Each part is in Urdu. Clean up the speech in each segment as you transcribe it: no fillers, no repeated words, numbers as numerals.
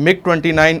MiG-29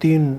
3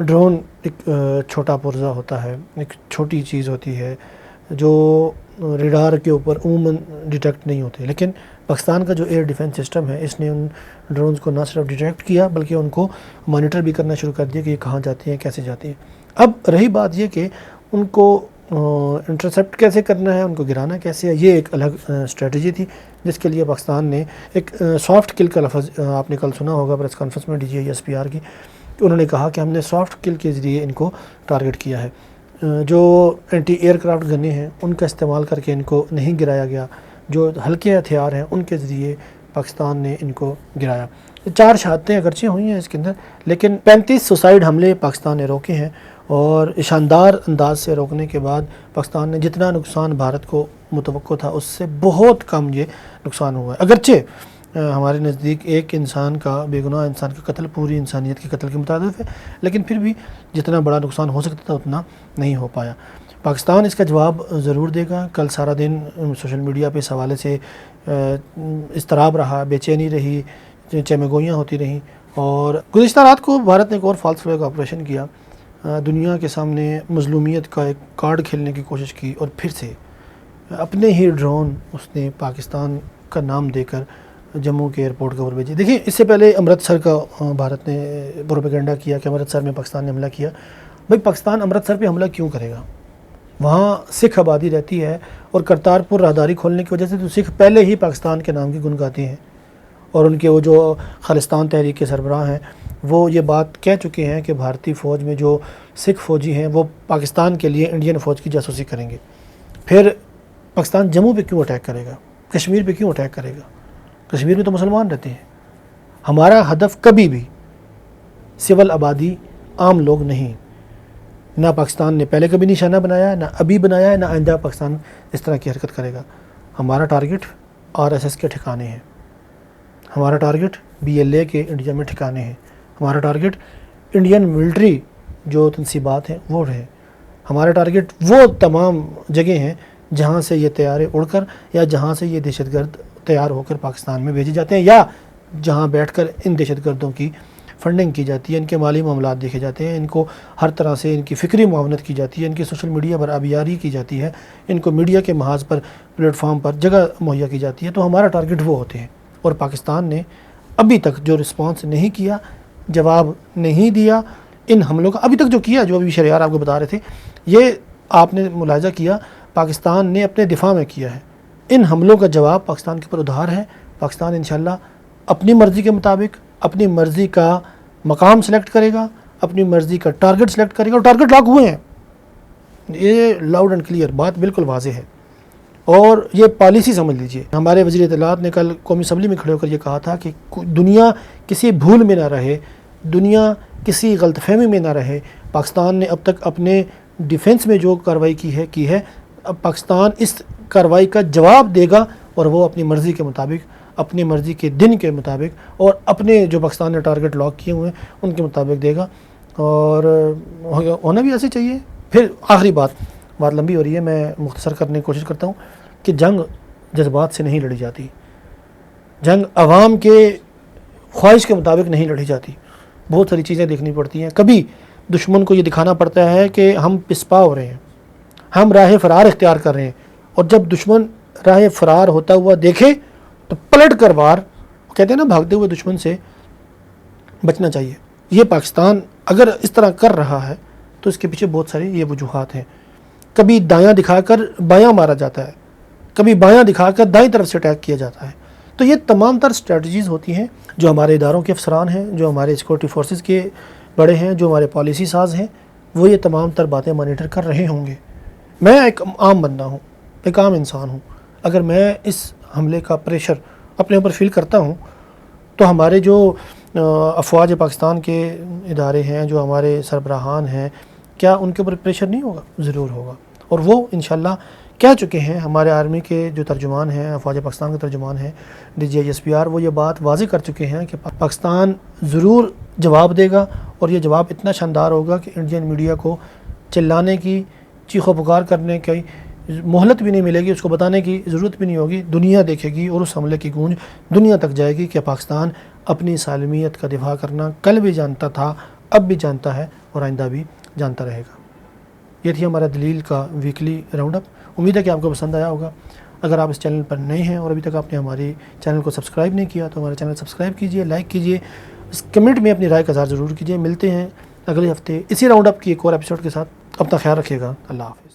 ڈرون ایک چھوٹا پرزہ ہوتا ہے، ایک چھوٹی چیز ہوتی ہے جو ریڈار کے اوپر عموماً ڈیٹیکٹ نہیں ہوتے، لیکن پاکستان کا جو ایئر ڈیفنس سسٹم ہے اس نے ان ڈرونز کو نہ صرف ڈیٹیکٹ کیا بلکہ ان کو مانیٹر بھی کرنا شروع کر دیا کہ یہ کہاں جاتے ہیں، کیسے جاتے ہیں۔ اب رہی بات یہ کہ ان کو انٹرسیپٹ کیسے کرنا ہے، ان کو گرانا کیسے ہے، یہ ایک الگ اسٹریٹجی تھی جس کے لیے پاکستان نے ایک سافٹ کل کا لفظ آپ نے کل سنا ہوگا پریس کانفرنس میں DGISPR کی، کہ انہوں نے کہا کہ ہم نے سافٹ کل کے ذریعے ان کو ٹارگٹ کیا ہے۔ جو اینٹی ایئر کرافٹ گنیں ہیں ان کا استعمال کر کے ان کو نہیں گرایا گیا، جو ہلکے ہتھیار ہیں ان کے ذریعے پاکستان نے ان کو گرایا۔ 4 شہادتیں اگرچہ ہوئی ہیں اس کے اندر، لیکن 35 سوسائڈ حملے پاکستان نے روکے ہیں، اور شاندار انداز سے روکنے کے بعد پاکستان نے جتنا نقصان بھارت کو متوقع تھا اس سے بہت کم یہ نقصان ہوا ہے۔ اگرچہ ہمارے نزدیک ایک انسان کا، بے گناہ انسان کا قتل پوری انسانیت کے قتل کے مترادف ہے، لیکن پھر بھی جتنا بڑا نقصان ہو سکتا تھا اتنا نہیں ہو پایا۔ پاکستان اس کا جواب ضرور دے گا۔ کل سارا دن سوشل میڈیا پہ اس حوالے سے اضطراب رہا، بے چینی رہی، چمگوئیاں ہوتی رہیں، اور گزشتہ رات کو بھارت نے ایک اور فالس فلیگ آپریشن کیا، دنیا کے سامنے مظلومیت کا ایک کارڈ کھیلنے کی کوشش کی، اور پھر سے اپنے ہی ڈرون اس نے پاکستان کا نام دے کر جموں کے ایئرپورٹ کے اوپر بھیجے۔ دیکھیں اس سے پہلے امرتسر کا بھارت نے پروپیگنڈا کیا کہ امرتسر میں پاکستان نے حملہ کیا۔ بھائی پاکستان امرتسر پہ حملہ کیوں کرے گا؟ وہاں سکھ آبادی رہتی ہے، اور کرتارپور راہداری کھولنے کی وجہ سے تو سکھ پہلے ہی پاکستان کے نام کی گن گاتے ہیں، اور ان کے وہ جو خالصتان تحریک کے سربراہ ہیں وہ یہ بات کہہ چکے ہیں کہ بھارتی فوج میں جو سکھ فوجی ہیں وہ پاکستان کے لیے انڈین فوج کی جاسوسی کریں گے۔ پھر پاکستان جموں پہ کیوں اٹیک کرے گا؟ کشمیر پہ کیوں اٹیک کرے گا؟ کشمیر میں تو مسلمان رہتے ہیں۔ ہمارا ہدف کبھی بھی سول آبادی، عام لوگ نہیں، نہ پاکستان نے پہلے کبھی نشانہ بنایا، نہ ابھی بنایا ہے، نہ آئندہ پاکستان اس طرح کی حرکت کرے گا۔ ہمارا ٹارگٹ RSS کے ٹھکانے ہیں، ہمارا ٹارگٹ BLA کے انڈیا میں ٹھکانے ہیں، ہمارا ٹارگٹ انڈین ملٹری جو تنصیبات ہیں وہ رہے، ہمارا ٹارگٹ وہ تمام جگہ ہیں جہاں سے یہ طیارے اڑ کر یا جہاں سے یہ دہشت گرد تیار ہو کر پاکستان میں بھیجے جاتے ہیں، یا جہاں بیٹھ کر ان دہشت گردوں کی فنڈنگ کی جاتی ہے، ان کے مالی معاملات دیکھے جاتے ہیں، ان کو ہر طرح سے ان کی فکری معاونت کی جاتی ہے، ان کی سوشل میڈیا پر آبیاری کی جاتی ہے، ان کو میڈیا کے محاذ پر پلیٹ فارم پر جگہ مہیا کی جاتی ہے۔ تو ہمارا ٹارگٹ وہ ہوتے ہیں، اور پاکستان نے ابھی تک جو رسپانس نہیں کیا، جواب نہیں دیا ان حملوں کا، ابھی تک جو کیا، جو ابھی شہریار آپ کو بتا رہے تھے، یہ آپ نے ملاحظہ کیا پاکستان نے اپنے دفاع میں کیا ہے۔ ان حملوں کا جواب پاکستان کے اوپر ادھار ہے۔ پاکستان انشاءاللہ اپنی مرضی کے مطابق اپنی مرضی کا مقام سلیکٹ کرے گا، اپنی مرضی کا ٹارگٹ سلیکٹ کرے گا، اور ٹارگٹ لاک ہوئے ہیں، یہ لاؤڈ اینڈ کلیئر بات بالکل واضح ہے، اور یہ پالیسی سمجھ لیجئے۔ ہمارے وزیر اطلاعات نے کل قومی اسمبلی میں کھڑے ہو کر یہ کہا تھا کہ دنیا کسی بھول میں نہ رہے، دنیا کسی غلط فہمی میں نہ رہے۔ پاکستان نے اب تک اپنے ڈیفنس میں جو کارروائی کی ہے، اب پاکستان اس کارروائی کا جواب دے گا، اور وہ اپنی مرضی کے مطابق، اپنی مرضی کے دن کے مطابق، اور اپنے جو پاکستان نے ٹارگٹ لاک کیے ہوئے ہیں ان کے مطابق دے گا، اور ہونا بھی ایسے چاہیے۔ پھر آخری بات لمبی ہو رہی ہے، میں مختصر کرنے کی کوشش کرتا ہوں کہ جنگ جذبات سے نہیں لڑی جاتی، جنگ عوام کے خواہش کے مطابق نہیں لڑی جاتی، بہت ساری چیزیں دیکھنی پڑتی ہیں۔ کبھی دشمن کو یہ دکھانا پڑتا ہے کہ ہم پسپا ہو رہے ہیں، ہم راہ فرار اختیار کر رہے ہیں، اور جب دشمن راہ فرار ہوتا ہوا دیکھے تو پلٹ کر وار، کہتے ہیں نا بھاگتے ہوئے دشمن سے بچنا چاہیے۔ یہ پاکستان اگر اس طرح کر رہا ہے تو اس کے پیچھے بہت ساری یہ وجوہات ہیں۔ کبھی دایاں دکھا کر بایاں مارا جاتا ہے، کبھی بایاں دکھا کر دائیں طرف سے اٹیک کیا جاتا ہے۔ تو یہ تمام تر اسٹریٹجیز ہوتی ہیں جو ہمارے اداروں کے افسران ہیں، جو ہمارے سیکورٹی فورسز کے بڑے ہیں، جو ہمارے پالیسی ساز ہیں، وہ یہ تمام تر باتیں مانیٹر کر رہے ہوں گے۔ میں ایک عام بندہ ہوں، ایک عام انسان ہوں، اگر میں اس حملے کا پریشر اپنے اوپر فیل کرتا ہوں تو ہمارے جو افواج پاکستان کے ادارے ہیں، جو ہمارے سربراہان ہیں، کیا ان کے اوپر پریشر نہیں ہوگا؟ ضرور ہوگا، اور وہ انشاءاللہ کہہ چکے ہیں۔ ہمارے آرمی کے جو ترجمان ہیں، افواج پاکستان کے ترجمان ہیں DGISPR، وہ یہ بات واضح کر چکے ہیں کہ پاکستان ضرور جواب دے گا، اور یہ جواب اتنا شاندار ہوگا کہ انڈین میڈیا کو چلانے کی، چیخ و پکار کرنے کی مہلت بھی نہیں ملے گی، اس کو بتانے کی ضرورت بھی نہیں ہوگی۔ دنیا دیکھے گی، اور اس حملے کی گونج دنیا تک جائے گی کہ پاکستان اپنی سالمیت کا دفاع کرنا کل بھی جانتا تھا، اب بھی جانتا ہے اور آئندہ بھی جانتا رہے گا۔ یہ تھی ہمارا دلیل کا ویکلی راؤنڈ اپ۔ امید ہے کہ آپ کو پسند آیا ہوگا۔ اگر آپ اس چینل پر نئے ہیں اور ابھی تک آپ نے ہمارے چینل کو سبسکرائب نہیں کیا تو ہمارا چینل سبسکرائب کیجئے، لائک کیجئے، کمنٹ میں اپنی رائے کا اظہار ضرور کیجئے۔ ملتے ہیں اگلے ہفتے اسی راؤنڈ اپ کی ایک اور ایپیسوڈ کے ساتھ۔ اپنا خیال رکھیے گا۔ اللہ حافظ۔